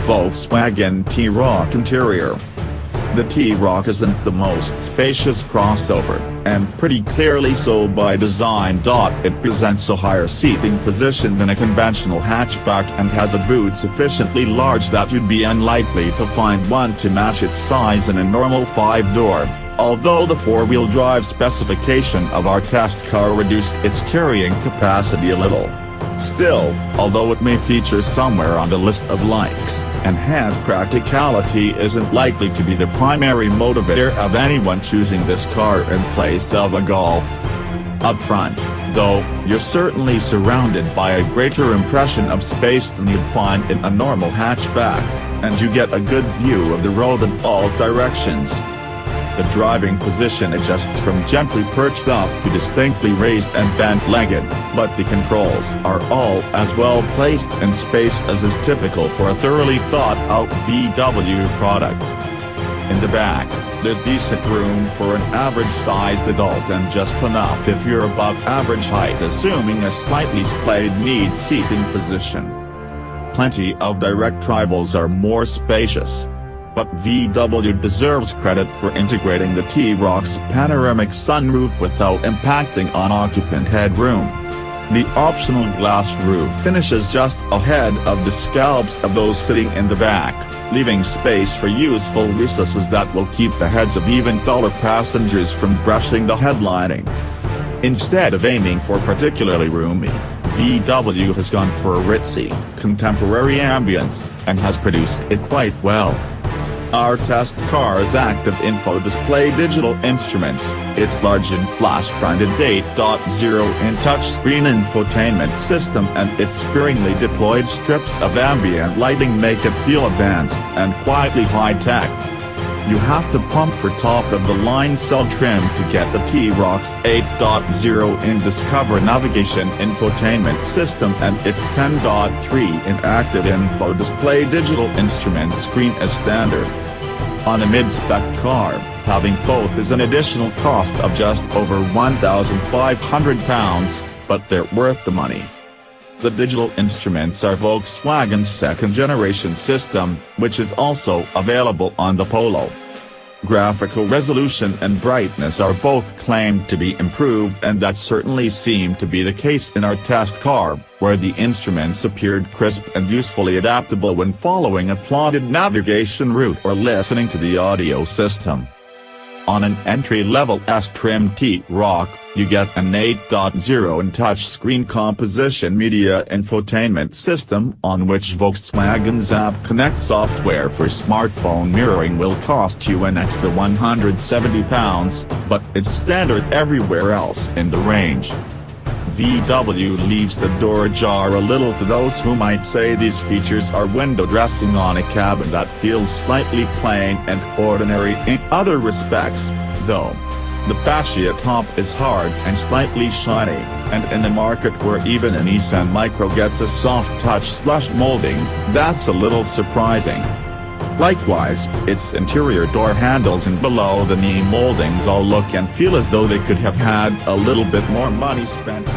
Volkswagen T Roc interior. The T Roc isn't the most spacious crossover, and pretty clearly so by design. It presents a higher seating position than a conventional hatchback and has a boot sufficiently large that you'd be unlikely to find one to match its size in a normal 5-door, although the 4-wheel drive specification of our test car reduced its carrying capacity a little. Still, although it may feature somewhere on the list of likes, enhanced practicality isn't likely to be the primary motivator of anyone choosing this car in place of a Golf. Up front, though, you're certainly surrounded by a greater impression of space than you'd find in a normal hatchback, and you get a good view of the road in all directions. The driving position adjusts from gently perched up to distinctly raised and bent-legged, but the controls are all as well placed and spaced as is typical for a thoroughly thought-out VW product. In the back, there's decent room for an average-sized adult and just enough if you're above average height, assuming a slightly splayed mid-seating position. Plenty of direct rivals are more spacious. But VW deserves credit for integrating the T Roc's panoramic sunroof without impacting on occupant headroom. The optional glass roof finishes just ahead of the scalps of those sitting in the back, leaving space for useful recesses that will keep the heads of even taller passengers from brushing the headlining. Instead of aiming for particularly roomy, VW has gone for a ritzy, contemporary ambience, and has produced it quite well. Our test car's active info display digital instruments, its large and flash-fronted 8.0-inch touchscreen infotainment system and its sparingly deployed strips of ambient lighting make it feel advanced and quietly high-tech. You have to pump for top-of-the-line cell trim to get the T Roc's 8.0-inch Discover navigation infotainment system and its 10.3-inch active info display digital instrument screen as standard. On a mid-spec car, having both is an additional cost of just over £1,500, but they're worth the money. The digital instruments are Volkswagen's second-generation system, which is also available on the Polo. Graphical resolution and brightness are both claimed to be improved, and that certainly seemed to be the case in our test car, where the instruments appeared crisp and usefully adaptable when following a plotted navigation route or listening to the audio system. On an entry-level S-trim T Roc, you get an 8.0-inch touchscreen composition media infotainment system on which Volkswagen's App Connect software for smartphone mirroring will cost you an extra £170, but it's standard everywhere else in the range. VW leaves the door ajar a little to those who might say these features are window dressing on a cabin that feels slightly plain and ordinary in other respects, though. The fascia top is hard and slightly shiny, and in a market where even a Nissan Micro gets a soft touch/molding, that's a little surprising. Likewise, its interior door handles and below-the-knee moldings all look and feel as though they could have had a little bit more money spent.